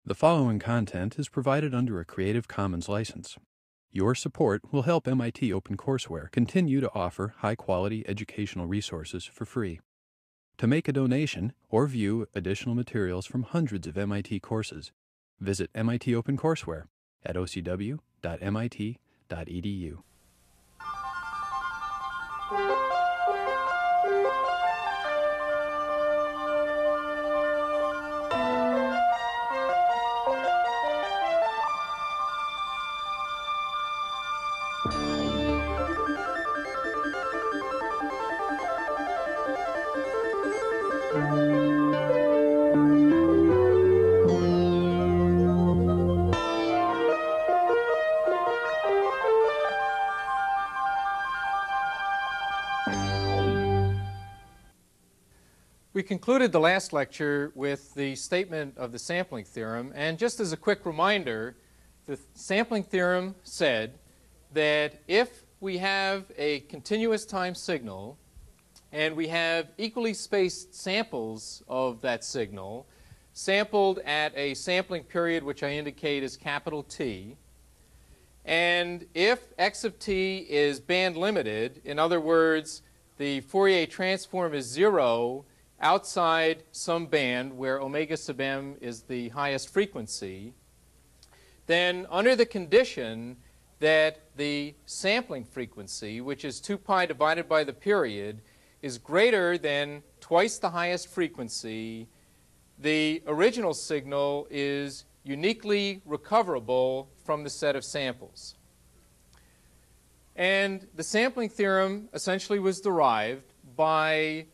The following content is provided under a Creative Commons license. Your support will help MIT OpenCourseware continue to offer high-quality educational resources for free. To make a donation or view additional materials from hundreds of MIT courses, visit MIT OpenCourseware at ocw.mit.edu. We concluded the last lecture with the statement of the sampling theorem, and just as a quick reminder, the sampling theorem said that if we have a continuous time signal and we have equally spaced samples of that signal, sampled at a sampling period which I indicate as capital T, and if x of t is band limited, in other words, the Fourier transform is 0 outside some band where omega sub m is the highest frequency, then under the condition that the sampling frequency, which is 2 pi divided by the period, is greater than twice the highest frequency, the original signal is uniquely recoverable from the set of samples. And the sampling theorem essentially was derived by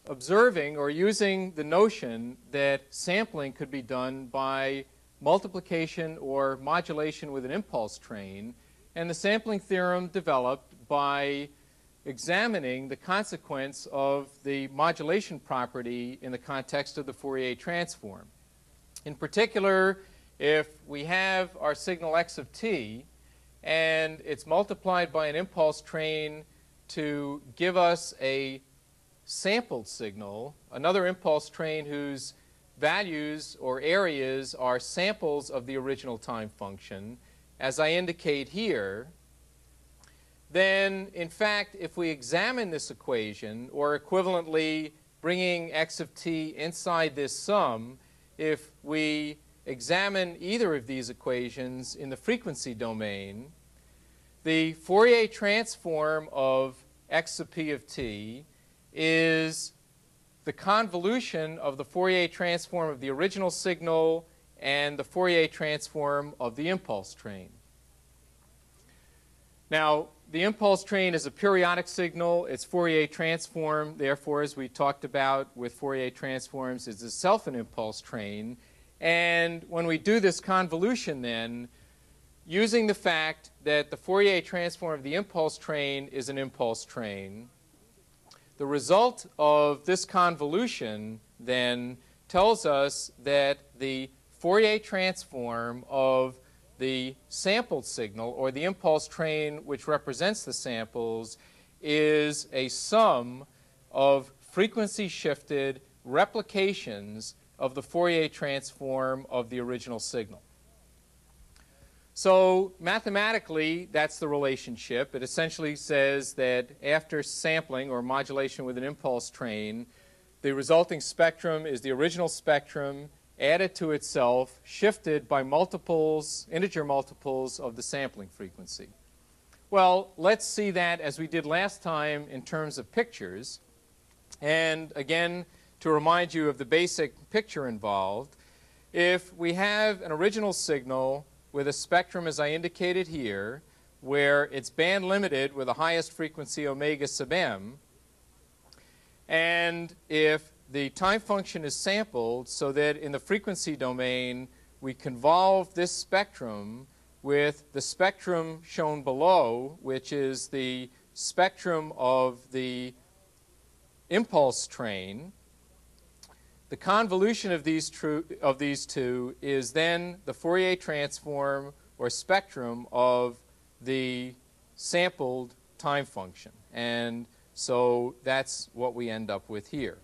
observing or using the notion that sampling could be done by multiplication or modulation with an impulse train, and the sampling theorem developed by examining the consequence of the modulation property in the context of the Fourier transform. In particular, if we have our signal x of t and it's multiplied by an impulse train to give us a sampled signal, another impulse train whose values or areas are samples of the original time function, as I indicate here, then in fact if we examine this equation, or equivalently bringing x of t inside this sum, if we examine either of these equations in the frequency domain, the Fourier transform of x sub p of t is the convolution of the Fourier transform of the original signal and the Fourier transform of the impulse train. Now, the impulse train is a periodic signal. Its Fourier transform, therefore, as we talked about with Fourier transforms, is itself an impulse train. And when we do this convolution then, using the fact that the Fourier transform of the impulse train is an impulse train, the result of this convolution then tells us that the Fourier transform of the sampled signal, or the impulse train which represents the samples, is a sum of frequency-shifted replications of the Fourier transform of the original signal. So mathematically, that's the relationship. It essentially says that after sampling or modulation with an impulse train, the resulting spectrum is the original spectrum added to itself, shifted by multiples, integer multiples of the sampling frequency. Well, let's see that as we did last time in terms of pictures. And again, to remind you of the basic picture involved, if we have an original signal with a spectrum as I indicated here, where it's band limited with the highest frequency omega sub m, and if the time function is sampled so that in the frequency domain we convolve this spectrum with the spectrum shown below, which is the spectrum of the impulse train, the convolution of these two is then the Fourier transform or spectrum of the sampled time function. And so that's what we end up with here.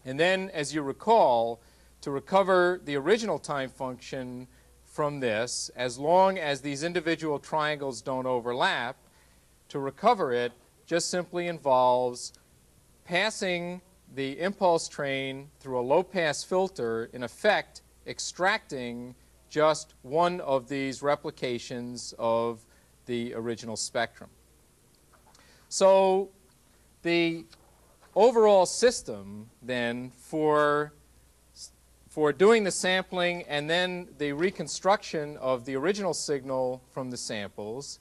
And then, as you recall, to recover the original time function from this, as long as these individual triangles don't overlap, to recover it just simply involves passing the impulse train through a low-pass filter, in effect extracting just one of these replications of the original spectrum. So the overall system then for doing the sampling and then the reconstruction of the original signal from the samples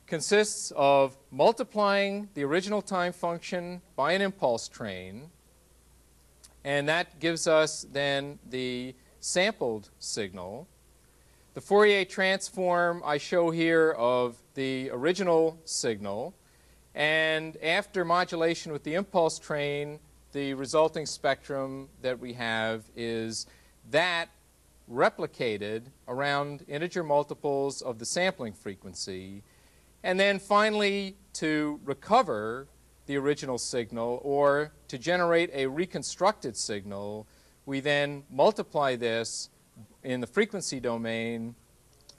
consists of multiplying the original time function by an impulse train, and that gives us then the sampled signal. The Fourier transform I show here of the original signal, and after modulation with the impulse train, the resulting spectrum that we have is that replicated around integer multiples of the sampling frequency. And then finally, to recover the original signal or to generate a reconstructed signal, we then multiply this in the frequency domain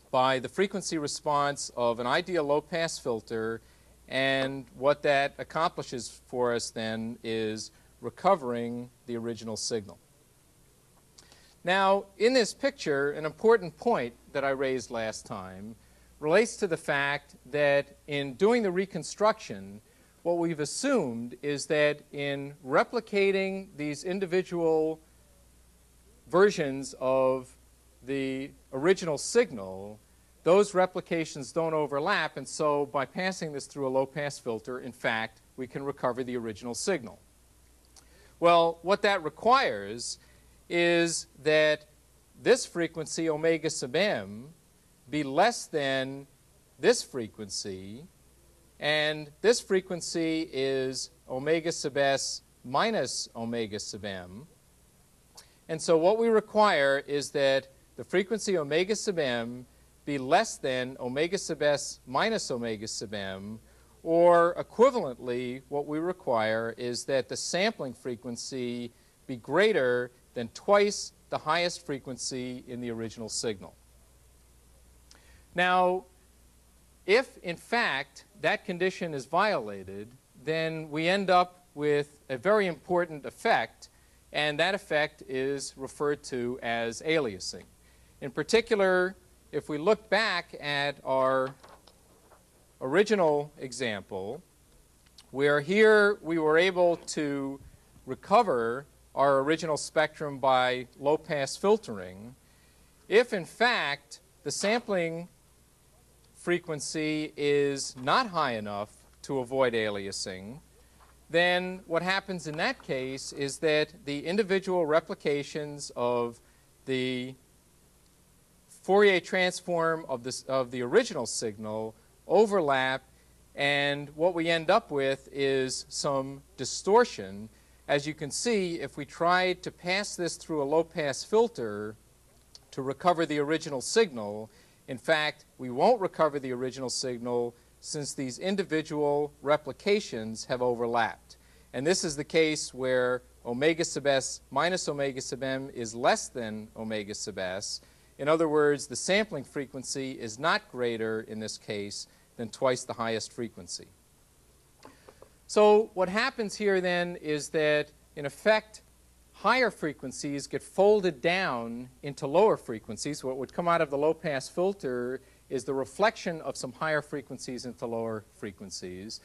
by the frequency response of an ideal low-pass filter, and what that accomplishes for us then is recovering the original signal. Now, in this picture, an important point that I raised last time relates to the fact that in doing the reconstruction, what we've assumed is that in replicating these individual versions of the original signal, those replications don't overlap, and so by passing this through a low-pass filter, in fact, we can recover the original signal. Well, what that requires is that this frequency, omega sub m, be less than this frequency, and this frequency is omega sub s minus omega sub m. And so what we require is that the frequency omega sub m be less than omega sub s minus omega sub m, or equivalently, what we require is that the sampling frequency be greater than twice the highest frequency in the original signal. Now, if in fact that condition is violated, then we end up with a very important effect, and that effect is referred to as aliasing. In particular, if we look back at our original example, where here we were able to recover our original spectrum by low-pass filtering, if in fact the sampling frequency is not high enough to avoid aliasing, then what happens in that case is that the individual replications of the Fourier transform of the original signal overlap, and what we end up with is some distortion. As you can see, if we tried to pass this through a low-pass filter to recover the original signal, in fact, we won't recover the original signal since these individual replications have overlapped. And this is the case where omega sub s minus omega sub m is less than omega sub s. In other words, the sampling frequency is not greater in this case than twice the highest frequency. So what happens here then is that, in effect, higher frequencies get folded down into lower frequencies. What would come out of the low-pass filter is the reflection of some higher frequencies into lower frequencies.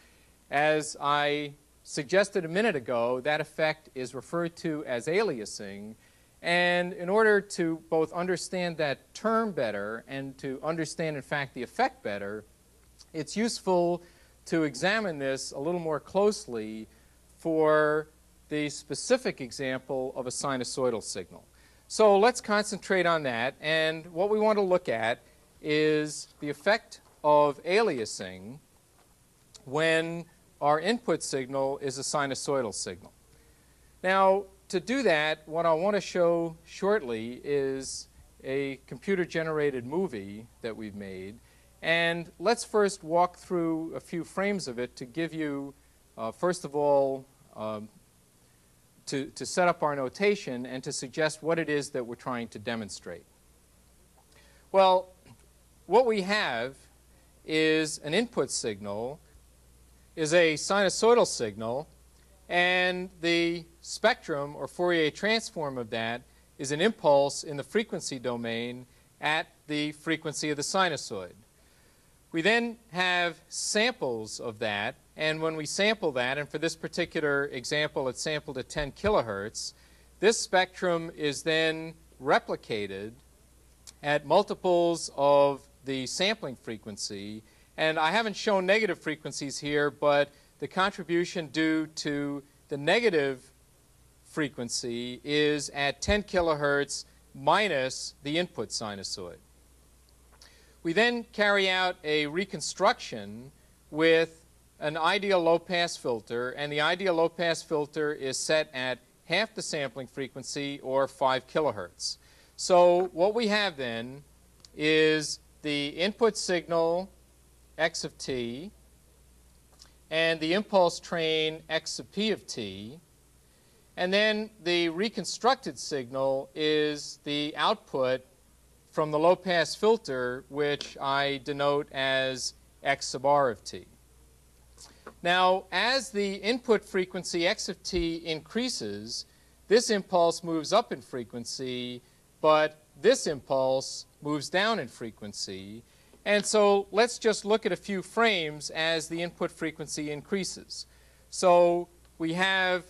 As I suggested a minute ago, that effect is referred to as aliasing. And in order to both understand that term better and to understand, in fact, the effect better, it's useful to examine this a little more closely for the specific example of a sinusoidal signal. So let's concentrate on that. And what we want to look at is the effect of aliasing when our input signal is a sinusoidal signal. Now, to do that, what I want to show shortly is a computer-generated movie that we've made. And let's first walk through a few frames of it to give you, first of all, to set up our notation and to suggest what it is that we're trying to demonstrate. Well, what we have is an input signal, is a sinusoidal signal, and the spectrum or Fourier transform of that is an impulse in the frequency domain at the frequency of the sinusoid. We then have samples of that, and when we sample that, and for this particular example it's sampled at 10 kilohertz, this spectrum is then replicated at multiples of the sampling frequency. And I haven't shown negative frequencies here, but the contribution due to the negative frequency is at 10 kilohertz minus the input sinusoid. We then carry out a reconstruction with an ideal low-pass filter, and the ideal low-pass filter is set at half the sampling frequency, or 5 kilohertz. So what we have then is the input signal x of t and the impulse train x of p of t, and then the reconstructed signal is the output from the low-pass filter, which I denote as x sub r of t. Now, as the input frequency x of t increases, this impulse moves up in frequency, but this impulse moves down in frequency. And so let's just look at a few frames as the input frequency increases. So we have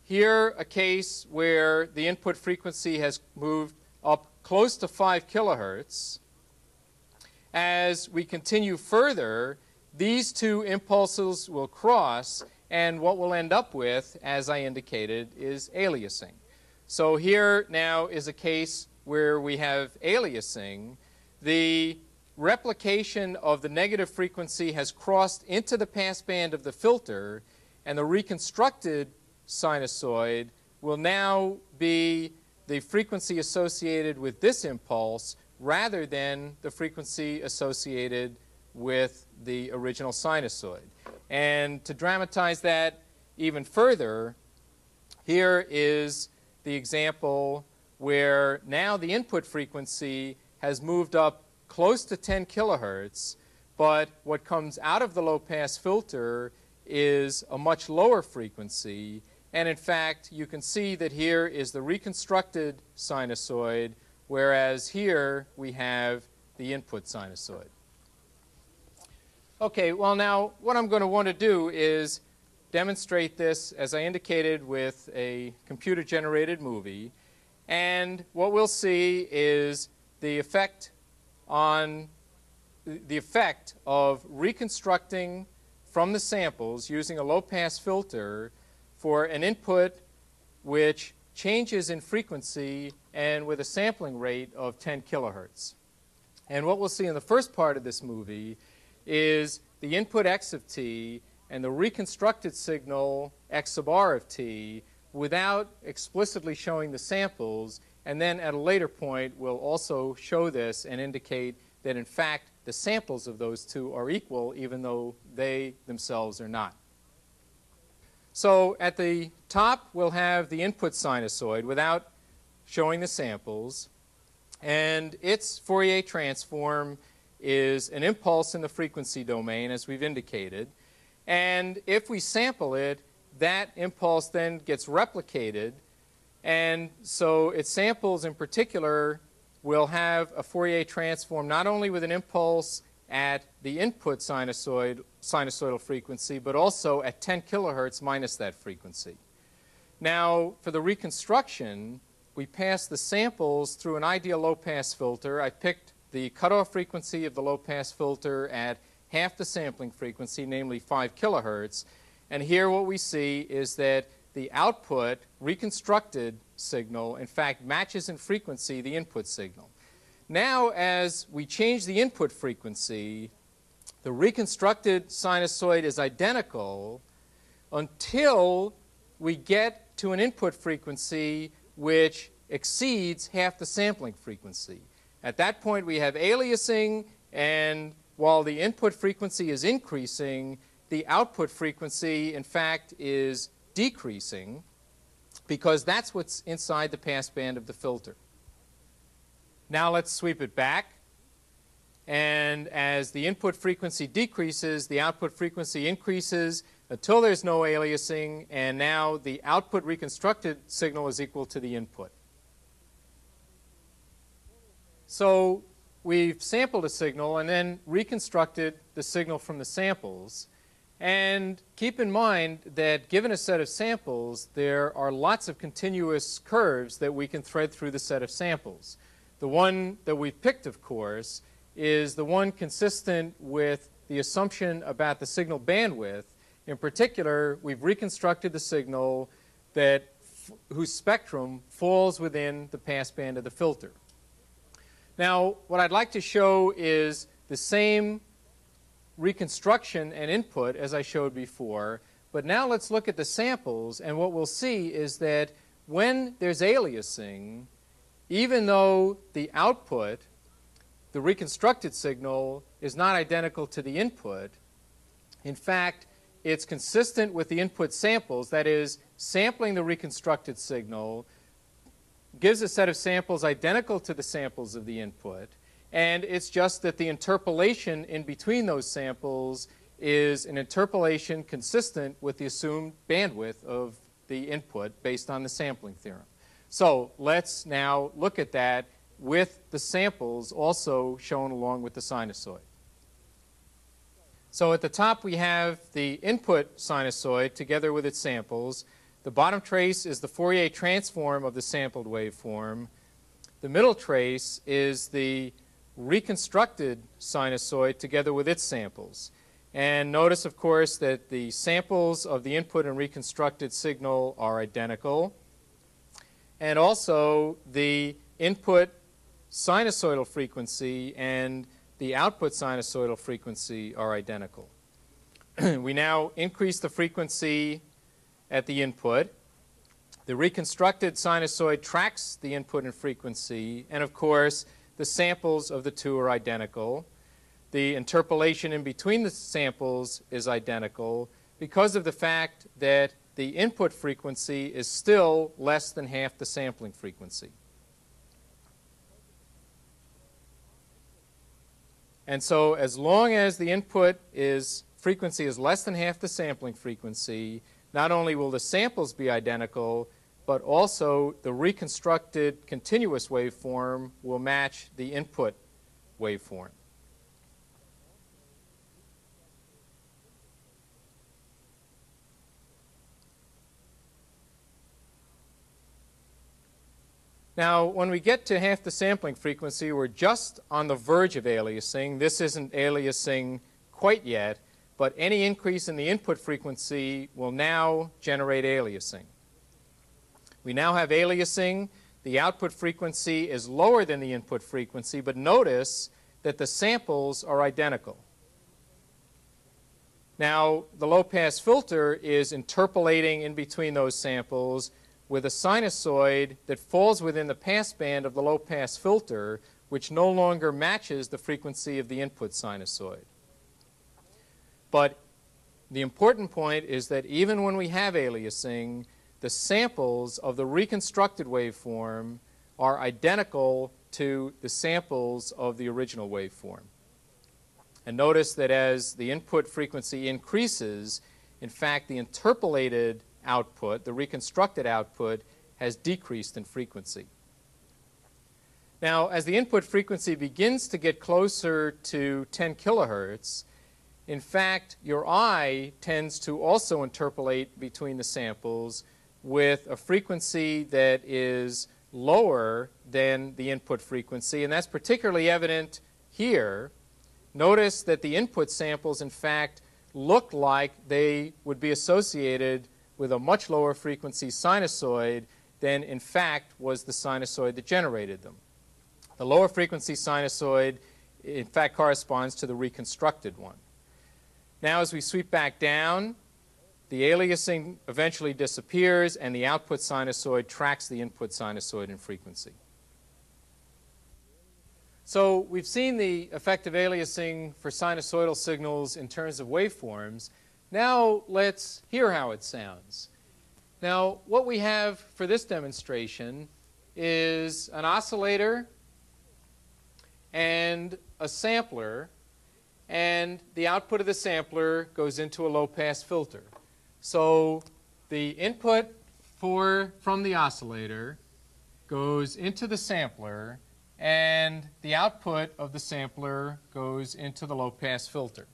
here a case where the input frequency has moved up close to 5 kilohertz. As we continue further, these two impulses will cross, and what we'll end up with, as I indicated, is aliasing. So here now is a case where we have aliasing. The replication of the negative frequency has crossed into the passband of the filter, and the reconstructed sinusoid will now be the frequency associated with this impulse rather than the frequency associated with the original sinusoid. And to dramatize that even further, here is the example where now the input frequency has moved up close to 10 kilohertz, but what comes out of the low-pass filter is a much lower frequency. And in fact, you can see that here is the reconstructed sinusoid, whereas here we have the input sinusoid. Okay, well now what I'm going to want to do is demonstrate this, as I indicated, with a computer-generated movie. And what we'll see is the effect of reconstructing from the samples using a low-pass filter for an input which changes in frequency and with a sampling rate of 10 kilohertz. And what we'll see in the first part of this movie is the input x of t and the reconstructed signal x sub r of t without explicitly showing the samples. And then at a later point, we'll also show this and indicate that, in fact, the samples of those two are equal, even though they themselves are not. So at the top, we'll have the input sinusoid without showing the samples. And its Fourier transform is an impulse in the frequency domain, as we've indicated. And if we sample it, that impulse then gets replicated. And so its samples in particular will have a Fourier transform not only with an impulse at the input sinusoidal frequency, but also at 10 kilohertz minus that frequency. Now, for the reconstruction, we pass the samples through an ideal low-pass filter. I picked the cutoff frequency of the low-pass filter at half the sampling frequency, namely 5 kilohertz. And here what we see is that the output reconstructed signal, in fact, matches in frequency the input signal. Now, as we change the input frequency, the reconstructed sinusoid is identical until we get to an input frequency which exceeds half the sampling frequency. At that point, we have aliasing, and while the input frequency is increasing, the output frequency, in fact, is decreasing. because that's what's inside the passband of the filter. Now let's sweep it back. And as the input frequency decreases, the output frequency increases until there's no aliasing, and now the output reconstructed signal is equal to the input. So we've sampled a signal and then reconstructed the signal from the samples. And keep in mind that given a set of samples, there are lots of continuous curves that we can thread through the set of samples. The one that we've picked, of course, is the one consistent with the assumption about the signal bandwidth. In particular, we've reconstructed the signal whose spectrum falls within the passband of the filter. Now, what I'd like to show is the same reconstruction and input as I showed before, but now let's look at the samples, and what we'll see is that when there's aliasing, even though the output, the reconstructed signal, is not identical to the input, in fact, it's consistent with the input samples. That is, sampling the reconstructed signal gives a set of samples identical to the samples of the input, and it's just that the interpolation in between those samples is an interpolation consistent with the assumed bandwidth of the input based on the sampling theorem. So let's now look at that with the samples also shown along with the sinusoid. So at the top we have the input sinusoid together with its samples. The bottom trace is the Fourier transform of the sampled waveform. The middle trace is the reconstructed sinusoid together with its samples. And notice, of course, that the samples of the input and reconstructed signal are identical. And also the input sinusoidal frequency and the output sinusoidal frequency are identical. We now increase the frequency at the input. The reconstructed sinusoid tracks the input and frequency, and of course the samples of the two are identical. The interpolation in between the samples is identical because of the fact that the input frequency is still less than half the sampling frequency. And so as long as the input frequency is less than half the sampling frequency, not only will the samples be identical, but also the reconstructed continuous waveform will match the input waveform. Now, when we get to half the sampling frequency, we're just on the verge of aliasing. This isn't aliasing quite yet, but any increase in the input frequency will now generate aliasing. We now have aliasing. The output frequency is lower than the input frequency, but notice that the samples are identical. Now, the low-pass filter is interpolating in between those samples with a sinusoid that falls within the passband of the low-pass filter, which no longer matches the frequency of the input sinusoid. But the important point is that even when we have aliasing, the samples of the reconstructed waveform are identical to the samples of the original waveform. And notice that as the input frequency increases, in fact, the interpolated output, the reconstructed output, has decreased in frequency. Now, as the input frequency begins to get closer to 10 kilohertz, in fact, your eye tends to also interpolate between the samples with a frequency that is lower than the input frequency, and that's particularly evident here. Notice that the input samples, in fact, look like they would be associated with a much lower frequency sinusoid than, in fact, was the sinusoid that generated them. The lower frequency sinusoid, in fact, corresponds to the reconstructed one. Now, as we sweep back down, the aliasing eventually disappears, and the output sinusoid tracks the input sinusoid in frequency. So we've seen the effect of aliasing for sinusoidal signals in terms of waveforms. Now let's hear how it sounds. Now, what we have for this demonstration is an oscillator and a sampler, and the output of the sampler goes into a low-pass filter. So the input from the oscillator goes into the sampler, and the output of the sampler goes into the low-pass filter.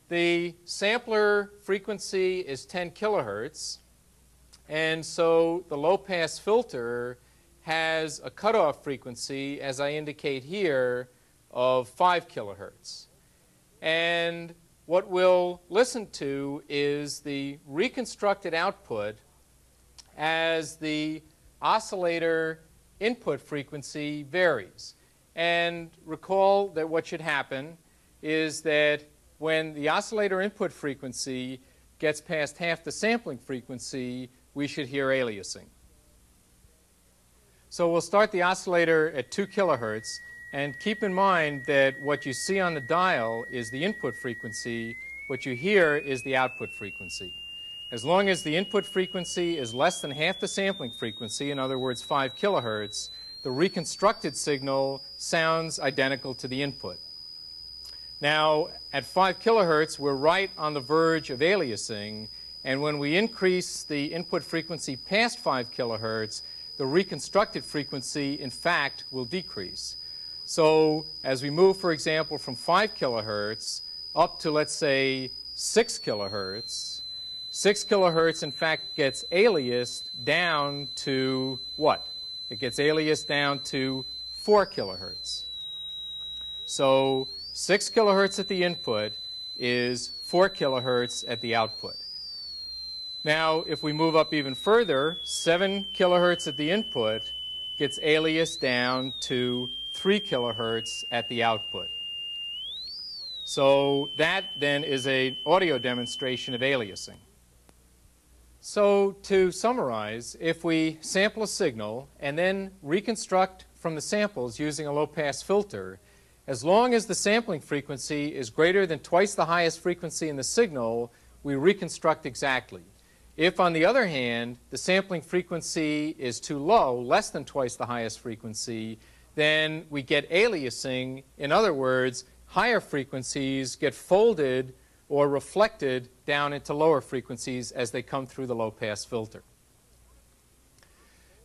The sampler frequency is 10 kilohertz, and so the low-pass filter has a cutoff frequency, as I indicate here, of 5 kilohertz. And what we'll listen to is the reconstructed output as the oscillator input frequency varies. And recall that what should happen is that when the oscillator input frequency gets past half the sampling frequency, we should hear aliasing. So we'll start the oscillator at 2 kilohertz, and keep in mind that what you see on the dial is the input frequency. What you hear is the output frequency. As long as the input frequency is less than half the sampling frequency, in other words 5 kilohertz, the reconstructed signal sounds identical to the input. Now, at 5 kilohertz, we're right on the verge of aliasing, and when we increase the input frequency past 5 kilohertz, the reconstructed frequency, in fact, will decrease. So as we move, for example, from 5 kilohertz up to, let's say, 6 kilohertz, 6 kilohertz, in fact, gets aliased down to what? It gets aliased down to 4 kilohertz. So 6 kilohertz at the input is 4 kilohertz at the output. Now, if we move up even further, 7 kilohertz at the input gets aliased down to 3 kilohertz at the output. So that then is an audio demonstration of aliasing. So to summarize, if we sample a signal and then reconstruct from the samples using a low-pass filter, as long as the sampling frequency is greater than twice the highest frequency in the signal, we reconstruct exactly. If, on the other hand, the sampling frequency is too low, less than twice the highest frequency, then we get aliasing. In other words, higher frequencies get folded or reflected down into lower frequencies as they come through the low-pass filter.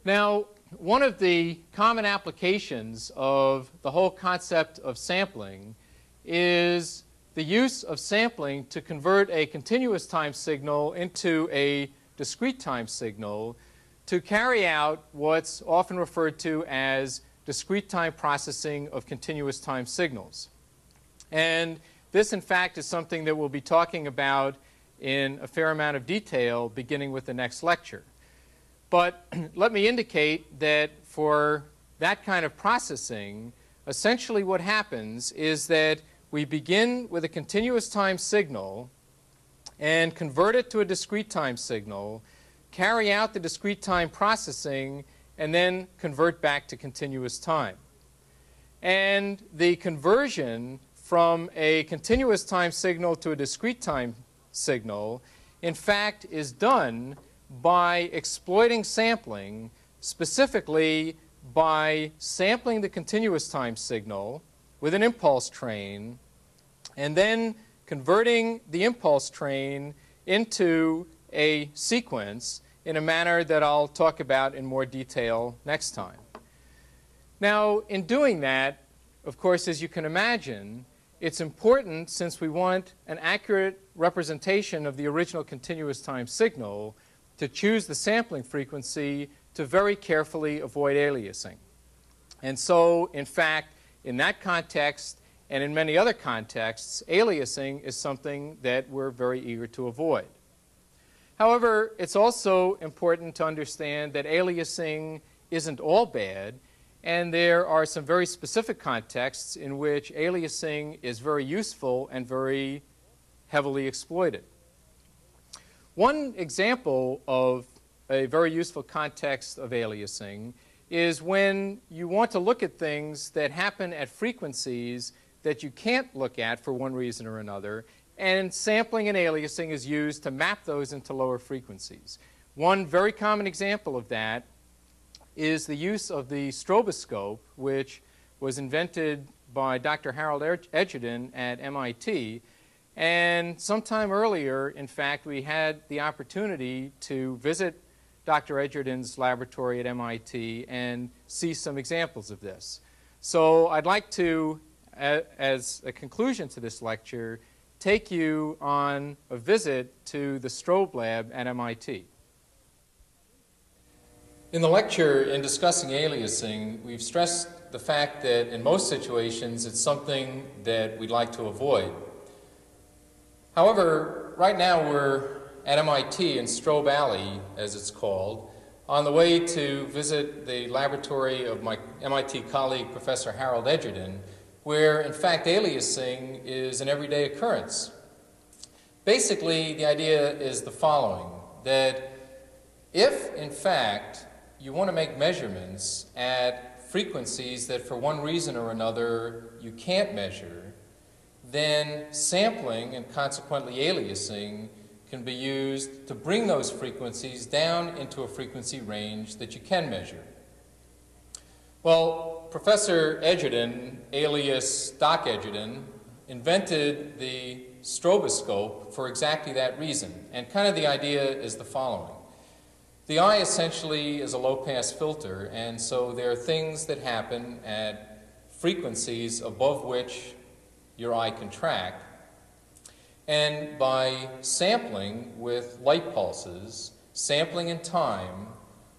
Now, one of the common applications of the whole concept of sampling is the use of sampling to convert a continuous time signal into a discrete time signal to carry out what's often referred to as discrete time processing of continuous time signals. And this, in fact, is something that we'll be talking about in a fair amount of detail beginning with the next lecture. But let me indicate that for that kind of processing, essentially what happens is that we begin with a continuous time signal and convert it to a discrete time signal, carry out the discrete time processing, and then convert back to continuous time. And the conversion from a continuous time signal to a discrete time signal, in fact, is done by exploiting sampling, specifically by sampling the continuous time signal with an impulse train, and then converting the impulse train into a sequence in a manner that I'll talk about in more detail next time. Now, in doing that, of course, as you can imagine, it's important, since we want an accurate representation of the original continuous time signal, to choose the sampling frequency to very carefully avoid aliasing. And so, in fact, in that context and in many other contexts, aliasing is something that we're very eager to avoid. However, it's also important to understand that aliasing isn't all bad, and there are some very specific contexts in which aliasing is very useful and very heavily exploited. One example of a very useful context of aliasing is when you want to look at things that happen at frequencies that you can't look at for one reason or another, and sampling and aliasing is used to map those into lower frequencies. One very common example of that is the use of the stroboscope, which was invented by Dr. Harold Edgerton at MIT. And sometime earlier, in fact, we had the opportunity to visit Dr. Edgerton's laboratory at MIT and see some examples of this. So I'd like to, as a conclusion to this lecture, take you on a visit to the strobe lab at MIT. In the lecture, in discussing aliasing, we've stressed the fact that in most situations it's something that we'd like to avoid. However, right now we're at MIT in Strobe Alley, as it's called, on the way to visit the laboratory of my MIT colleague, Professor Harold Edgerton, where in fact aliasing is an everyday occurrence. Basically, the idea is the following, that if in fact you want to make measurements at frequencies that for one reason or another you can't measure, then sampling and consequently aliasing can be used to bring those frequencies down into a frequency range that you can measure. Well, Professor Edgerton, alias Doc Edgerton, invented the stroboscope for exactly that reason. And kind of the idea is the following. The eye essentially is a low-pass filter, and so there are things that happen at frequencies above which your eye can track. And by sampling with light pulses, sampling in time,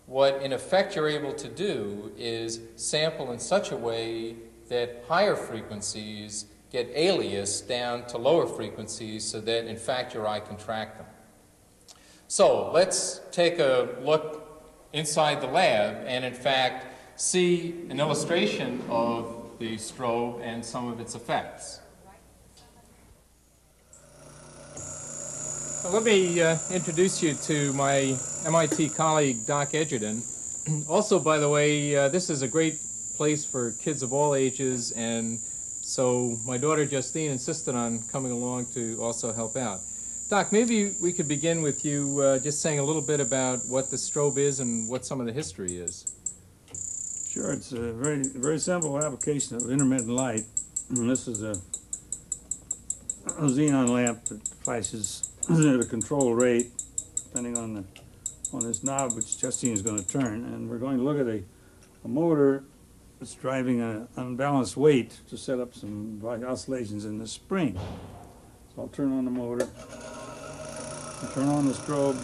what in effect you're able to do is sample in such a way that higher frequencies get aliased down to lower frequencies so that in fact your eye can track them. So let's take a look inside the lab and in fact see an illustration of the strobe and some of its effects. Well, let me introduce you to my MIT colleague, Doc Edgerton. Also, by the way, this is a great place for kids of all ages, and so my daughter Justine insisted on coming along to also help out. Doc, maybe we could begin with you just saying a little bit about what the strobe is and what some of the history is. Sure, it's a very simple application of intermittent light. And this is a xenon lamp that flashes at a controlled rate, depending on this knob which Justine is going to turn. And we're going to look at a motor that's driving an unbalanced weight to set up some oscillations in the spring. So I'll turn on the motor, turn on the strobe.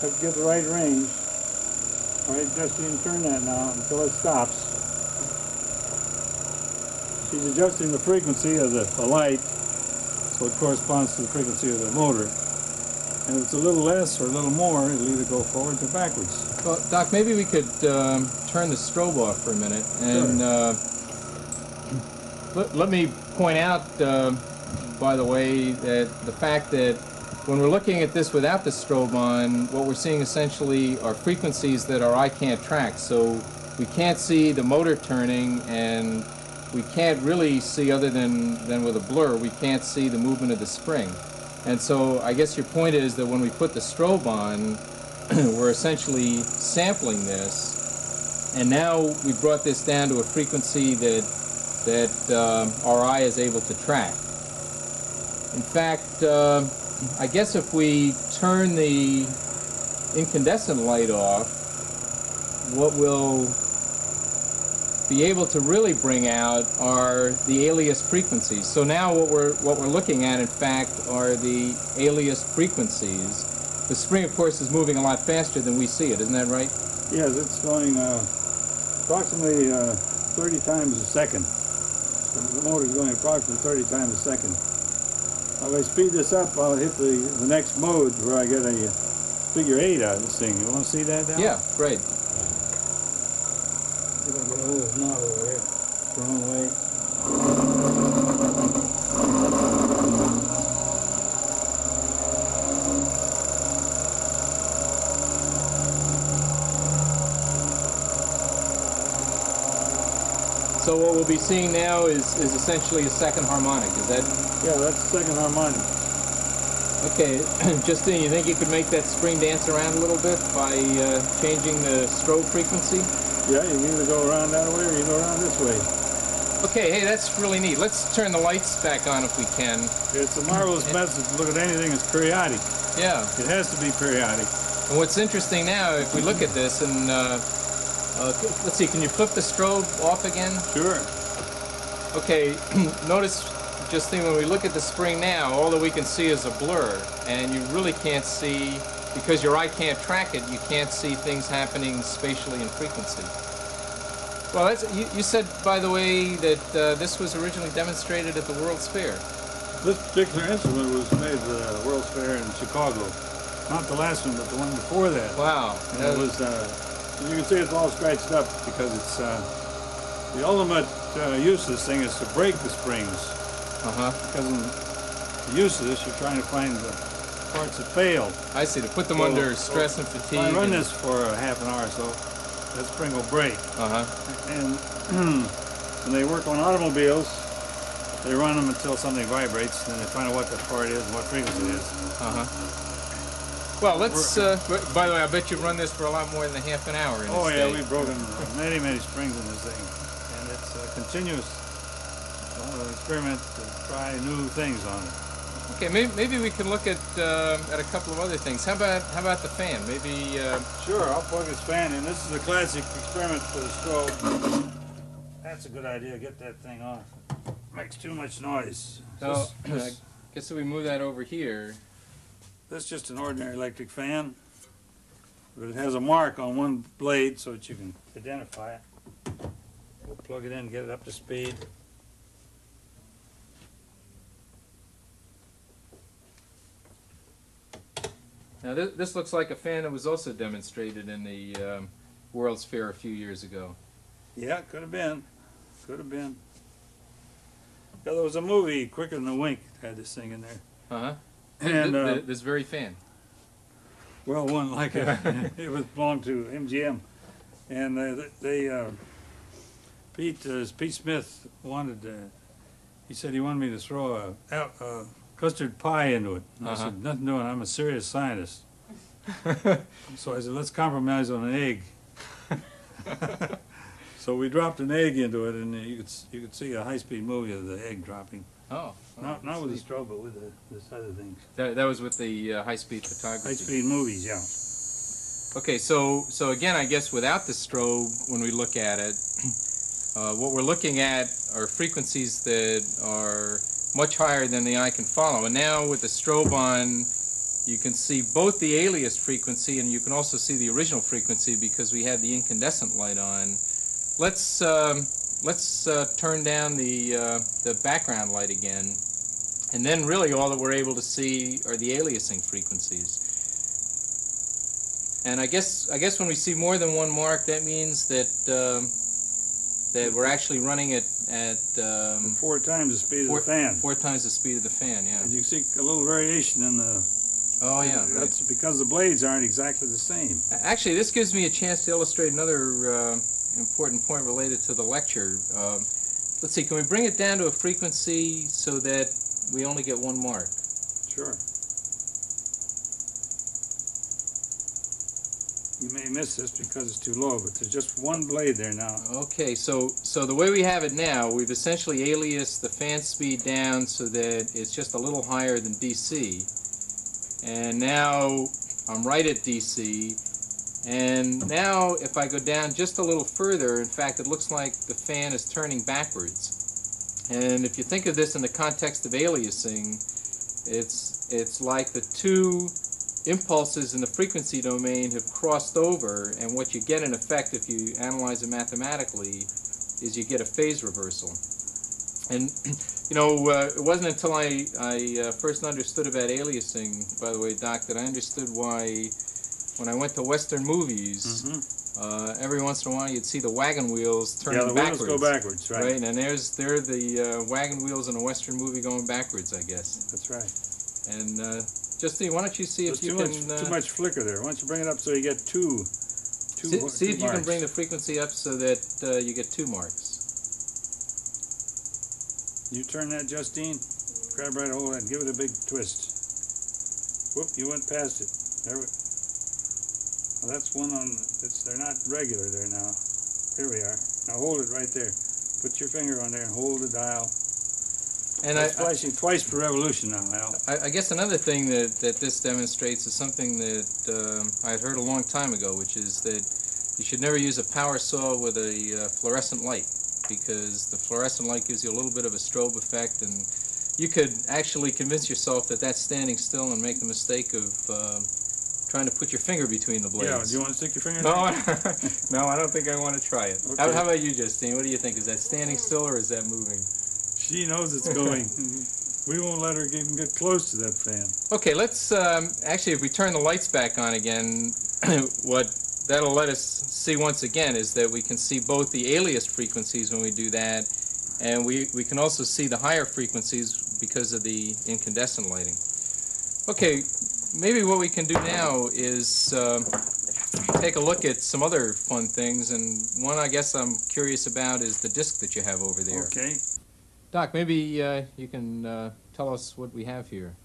Have to get the right range. All right, Justine, turn that now until it stops. She's adjusting the frequency of the light so it corresponds to the frequency of the motor. And if it's a little less or a little more, it'll either go forwards or backwards. Well, Doc, maybe we could turn the strobe off for a minute. And sure. let me point out, by the way, that the fact that when we're looking at this without the strobe on, what we're seeing essentially are frequencies that our eye can't track. So we can't see the motor turning, and we can't really see, other than with a blur, we can't see the movement of the spring. And so I guess your point is that when we put the strobe on, we're essentially sampling this, and now we've brought this down to a frequency that our eye is able to track. In fact, I guess if we turn the incandescent light off, what we'll be able to really bring out are the alias frequencies. So now what we're looking at, in fact, are the alias frequencies. The spring, of course, is moving a lot faster than we see it. Isn't that right? Yes, it's going approximately 30 times a second. So the motor is going approximately 30 times a second. If I speed this up, I'll hit the next mode where I get a figure 8 out of this thing. You want to see that now? Yeah, great. See if I can move this knob over here. Wrong way. So what we'll be seeing now is essentially a second harmonic. Is that? Yeah, that's the second harmonic. Okay, Justine, you think you could make that spring dance around a little bit by changing the strobe frequency? Yeah, you can either go around that way or you go around this way. Okay, hey, that's really neat. Let's turn the lights back on if we can. It's a marvelous method to look at anything that's periodic. Yeah. It has to be periodic. And what's interesting now, if we look at this, and let's see, can you flip the strobe off again? Sure. Okay, notice, Justine, when we look at the spring now, all that we can see is a blur, and you really can't see, because your eye can't track it, you can't see things happening spatially in frequency. Well, you said, by the way, that this was originally demonstrated at the World's Fair. This particular instrument was made at the World's Fair in Chicago. Not the last one, but the one before that. Wow. And it was, you can see it's all scratched up because it's, the ultimate use of this thing is to break the springs. Because in the use of this, you're trying to find the parts that fail. I see, to put them under stress and fatigue. If I run this for a half an hour or so, that spring will break. And when they work on automobiles, they run them until something vibrates, and then they find out what the part is and what frequency it is. Well, let's, by the way, I bet you've run this for a lot more than a half an hour in Oh this yeah, day. we've broken many, many springs in this thing. And it's a continuous experiment to try new things on it. Okay, maybe we can look at a couple of other things. How about the fan? Maybe. Sure, I'll plug this fan in. This is a classic experiment for the strobe. That's a good idea. Get that thing off. Makes too much noise. So I guess if we move that over here. This is just an ordinary electric fan, but it has a mark on one blade so that you can identify it. We'll plug it in, get it up to speed. Now this looks like a fan that was also demonstrated in the World's Fair a few years ago. Yeah, could have been. Could have been. Yeah, there was a movie, Quicker Than a Wink, that had this thing in there. And this very fan. Well, one like it. It was belonged to MGM, and Pete Smith wanted. He said he wanted me to throw a custard pie into it. And I said, nothing doing. I'm a serious scientist. So I said, let's compromise on an egg. So we dropped an egg into it, and you could see a high-speed movie of the egg dropping. Oh. Not with the strobe, but with this other thing. That was with the high-speed photography. High-speed movies, yeah. Okay, so again, I guess without the strobe, when we look at it, what we're looking at are frequencies that are much higher than the eye can follow. And now with the strobe on, you can see both the alias frequency and you can also see the original frequency because we had the incandescent light on. Let's turn down the background light again, and then really all that we're able to see are the aliasing frequencies. And I guess when we see more than one mark, that means that that we're actually running it at 4 times the speed of the fan. 4 times the speed of the fan, yeah. And you see a little variation in the. Oh yeah. That's because the blades aren't exactly the same. Actually, this gives me a chance to illustrate another important point related to the lecture. Let's see, can we bring it down to a frequency so that we only get one mark? Sure. You may miss this because it's too low, but there's just one blade there now. Okay, so the way we have it now, we've essentially aliased the fan speed down so that it's just a little higher than DC. And now I'm right at DC. And now if I go down just a little further, in fact, it looks like the fan is turning backwards. And if you think of this in the context of aliasing, it's like the two impulses in the frequency domain have crossed over, and what you get in effect if you analyze it mathematically is you get a phase reversal. And you know, it wasn't until I first understood about aliasing, by the way, Doc, that I understood why when I went to Western movies, every once in a while you'd see the wagon wheels turning backwards. Yeah, the wheels go backwards, right. Right, and they're the wagon wheels in a Western movie going backwards, I guess. That's right. And Justine, why don't you see if you can... too much flicker there. Why don't you bring it up so you get two see if you can marks. bring the frequency up so that you get 2 marks. You turn that, Justine. Grab right a hold of that. Give it a big twist. Whoop! You went past it. There we. Well, that's one on. They're not regular there now. Here we are. Now hold it right there. Put your finger on there and hold the dial. And It's flashing twice per revolution now, Al. I guess another thing that this demonstrates is something that I had heard a long time ago, which is that you should never use a power saw with a fluorescent light, because the fluorescent light gives you a little bit of a strobe effect, and you could actually convince yourself that that's standing still and make the mistake of trying to put your finger between the blades. Yeah, do you want to stick your finger in No, there? no, I don't think I want to try it. Okay. How about you, Justine? What do you think? Is that standing still or is that moving? She knows it's going. We won't let her even get close to that fan. Okay, let's actually, if we turn the lights back on again, what that'll let us see once again is that we can see both the aliased frequencies when we do that, and we can also see the higher frequencies because of the incandescent lighting. Okay, maybe what we can do now is take a look at some other fun things, and one I guess I'm curious about is the disc that you have over there. Okay. Doc, maybe you can tell us what we have here.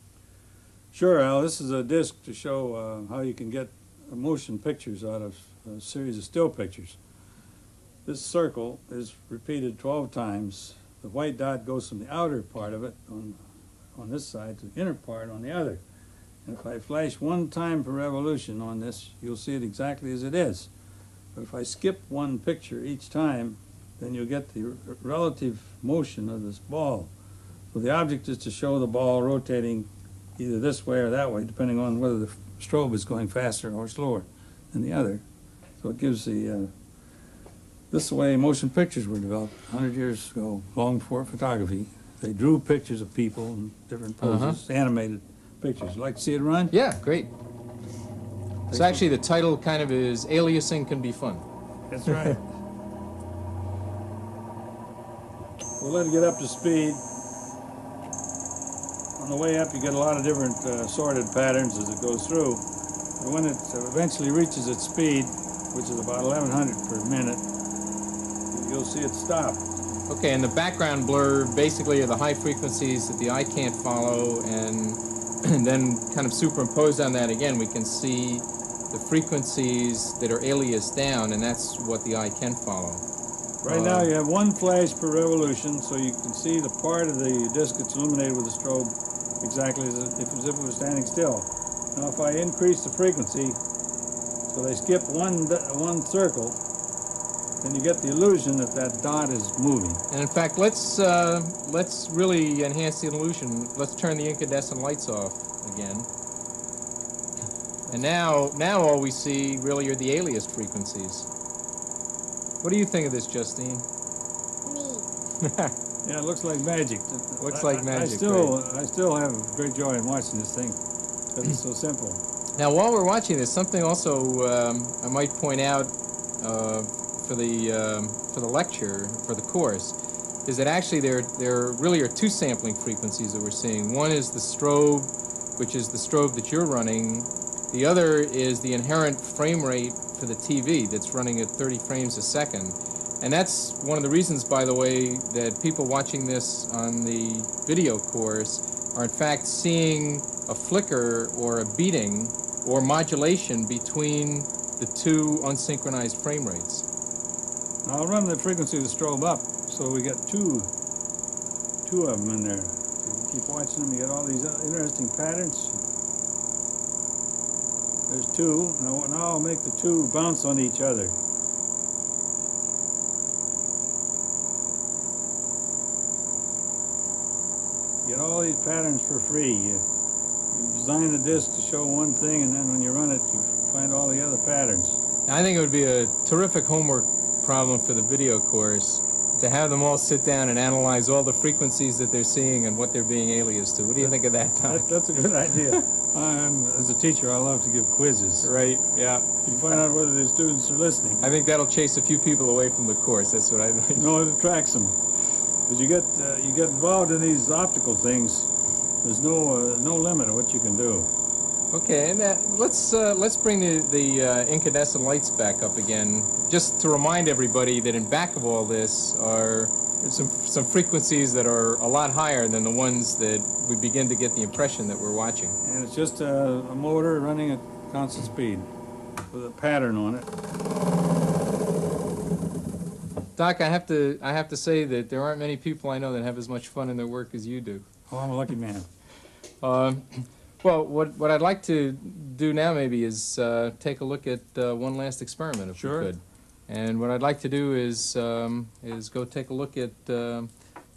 Sure, Al. This is a disc to show how you can get motion pictures out of a series of still pictures. This circle is repeated 12 times. The white dot goes from the outer part of it on this side to the inner part on the other. And if I flash one time per revolution on this, you'll see it exactly as it is. But if I skip one picture each time, then you'll get the relative motion of this ball. So the object is to show the ball rotating either this way or that way, depending on whether the strobe is going faster or slower than the other. So it gives the, this way motion pictures were developed 100 years ago, long before photography. They drew pictures of people in different poses, animated pictures. You like to see it run? Yeah, great. So actually the title kind of is Aliasing Can Be Fun. That's right. We'll let it get up to speed. On the way up, you get a lot of different sorted patterns as it goes through. But when it eventually reaches its speed, which is about 1100 per minute, you'll see it stop. Okay, and the background blur basically are the high frequencies that the eye can't follow, and then kind of superimposed on that again, we can see the frequencies that are aliased down, and that's what the eye can follow. Right now you have one flash per revolution, so you can see the part of the disc that's illuminated with the strobe exactly as if it was standing still. Now if I increase the frequency, so they skip one circle, then you get the illusion that that dot is moving. And in fact, let's really enhance the illusion. Let's turn the incandescent lights off again. And now all we see really are the aliased frequencies. What do you think of this, Justine? Me. Yeah, it looks like magic. Looks like magic. I still have great joy in watching this thing because it's so simple. Now, while we're watching this, something also I might point out for the lecture, for the course, is that actually there really are two sampling frequencies that we're seeing. One is the strobe, which is the strobe that you're running. The other is the inherent frame rate for the TV that's running at 30 frames a second. And that's one of the reasons, by the way, that people watching this on the video course are in fact seeing a flicker or a beating or modulation between the two unsynchronized frame rates. I'll run the frequency of the strobe up, so we get two of them in there. You keep watching them, you get all these interesting patterns. There's two. Now I'll make the two bounce on each other. You get all these patterns for free. You design the disc to show one thing, and then when you run it, you find all the other patterns. I think it would be a terrific homework problem for the video course to have them all sit down and analyze all the frequencies that they're seeing and what they're being aliased to. What do you think of that, Doc? That's a good idea. As a teacher, I love to give quizzes. Right, yeah. You find out whether the students are listening. I think that'll chase a few people away from the course. That's what I think. No, it attracts them. Because you get involved in these optical things, there's no limit of what you can do. Okay, and let's bring the incandescent lights back up again, just to remind everybody that in back of all this are There's some frequencies that are a lot higher than the ones that we begin to get the impression that we're watching. And it's just a motor running at constant speed with a pattern on it. Doc, I have to say that there aren't many people I know that have as much fun in their work as you do. Oh, I'm a lucky man. Well, what I'd like to do now maybe is take a look at one last experiment, if we could. And what I'd like to do is go take a look at,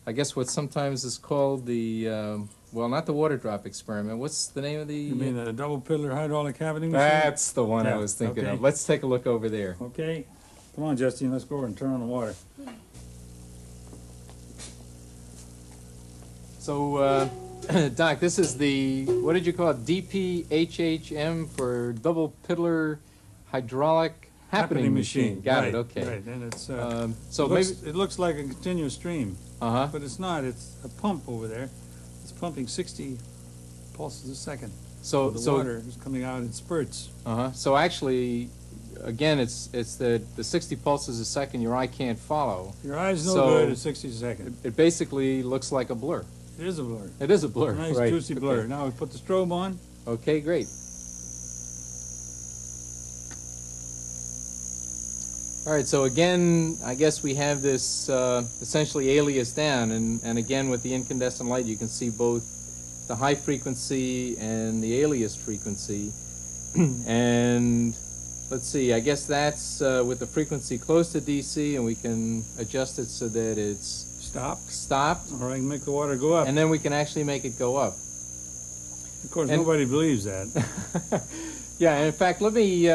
I guess what sometimes is called the, well, not the water drop experiment. What's the name of the... You mean the double piddler hydraulic cavity machine? That's the one I was thinking of. Let's take a look over there. Okay. Come on, Justine, let's go over and turn on the water. So, Doc, this is the, what did you call it? DPHHM for double piddler hydraulic happening machine. Got it, okay. Right, and it's, so it looks like a continuous stream, uh-huh. but it's not. It's a pump over there. It's pumping 60 pulses a second. So the water is coming out in spurts. Uh-huh. So actually, again, it's the 60 pulses a second your eye can't follow. Your eye's no good at 60 seconds. It basically looks like a blur. It is a blur. It is a blur, a nice right. juicy blur. Okay. Now we put the strobe on. Okay, great. All right, so again, I guess we have this essentially alias down, and again with the incandescent light you can see both the high frequency and the alias frequency. And let's see, I guess that's with the frequency close to DC, and we can adjust it so that it's stopped. Or I can make the water go up. And then we can actually make it go up. Of course, nobody believes that. Yeah, and in fact, let me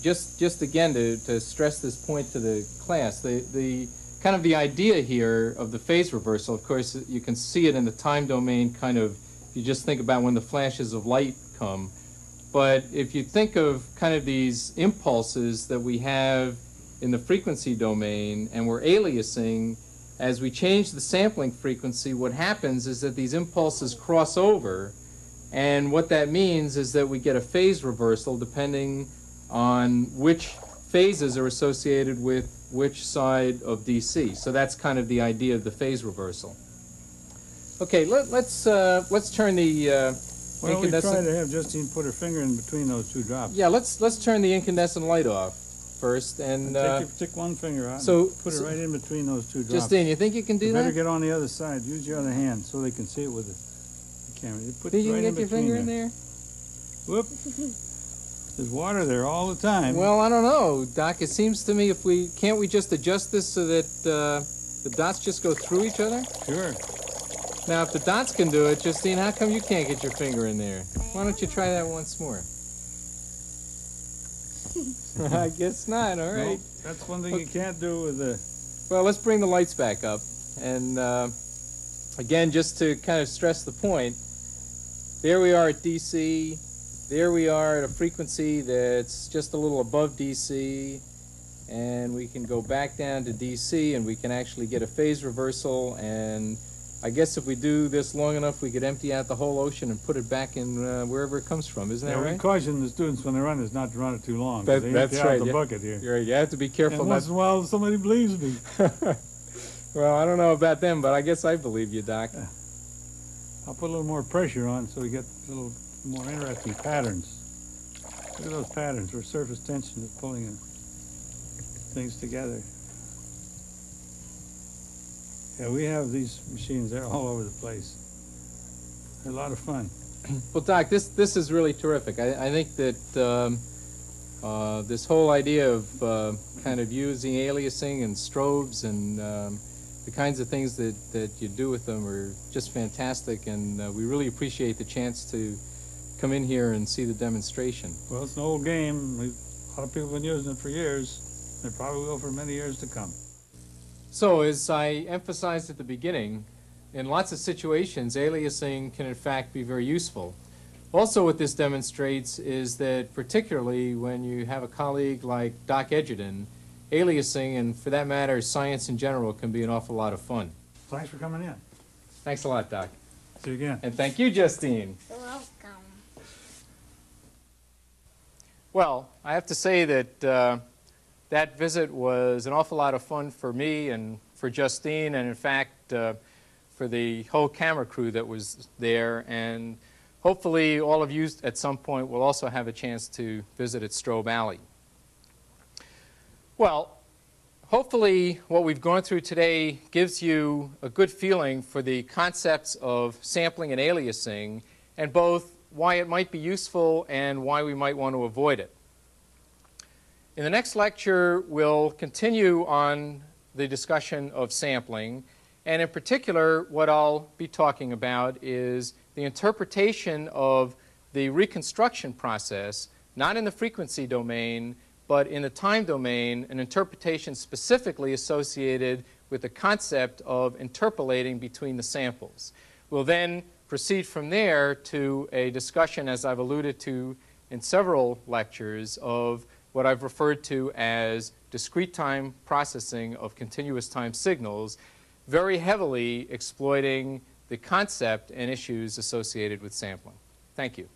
just again to stress this point to the class. The kind of the idea here of the phase reversal. Of course, you can see it in the time domain. Kind of, if you just think about when the flashes of light come. But if you think of kind of these impulses that we have in the frequency domain, and we're aliasing, as we change the sampling frequency, what happens is that these impulses cross over. And what that means is that we get a phase reversal depending on which phases are associated with which side of DC. So that's kind of the idea of the phase reversal. Okay, let's turn the well, we incandescent... try to have Justine put her finger in between those two drops. Yeah, let's turn the incandescent light off first, and take one finger out so, and put it right in between those two drops. Justine, you think you can do that? Better get on the other side. Use your other hand so they can see it with the camera. You put Think you right can get your finger in there? Whoop. There's water there all the time. Well, I don't know, Doc. It seems to me can't we just adjust this so that the dots just go through each other? Sure. Now, if the dots can do it, Justine, how come you can't get your finger in there? Why don't you try that once more? I guess not, all right. Nope, that's one thing you can't do with the... Well, let's bring the lights back up. And again, just to kind of stress the point, there we are at DC. There we are at a frequency that's just a little above DC. And we can go back down to DC, and we can actually get a phase reversal. And I guess if we do this long enough, we could empty out the whole ocean and put it back in wherever it comes from. Isn't that right? We caution the students when they run is not to run it too long. That's right. The bucket here. You're right. You have to be careful. And once in a while, somebody believes me. Well, I don't know about them, but I guess I believe you, Doc. I'll put a little more pressure on so we get a little more interesting patterns. Look at those patterns where surface tension is pulling things together. Yeah, we have these machines. They're all over the place. They're a lot of fun. Well, Doc, this is really terrific. I think that this whole idea of kind of using aliasing and strobes and the kinds of things that you do with them are just fantastic, and we really appreciate the chance to come in here and see the demonstration. Well, it's an old game. A lot of people have been using it for years. They probably will for many years to come. So, as I emphasized at the beginning, in lots of situations, aliasing can in fact be very useful. Also, what this demonstrates is that particularly when you have a colleague like Doc Edgerton, aliasing, and for that matter, science in general, can be an awful lot of fun. Thanks for coming in. Thanks a lot, Doc. See you again. And thank you, Justine. You're welcome. Well, I have to say that that visit was an awful lot of fun for me and for Justine and, in fact, for the whole camera crew that was there. And hopefully all of you at some point will also have a chance to visit at Strobe Alley. Well, hopefully what we've gone through today gives you a good feeling for the concepts of sampling and aliasing, and both why it might be useful and why we might want to avoid it. In the next lecture, we'll continue on the discussion of sampling, and in particular, what I'll be talking about is the interpretation of the reconstruction process, not in the frequency domain, but in the time domain, an interpretation specifically associated with the concept of interpolating between the samples. We'll then proceed from there to a discussion, as I've alluded to in several lectures, of what I've referred to as discrete time processing of continuous time signals, very heavily exploiting the concept and issues associated with sampling. Thank you.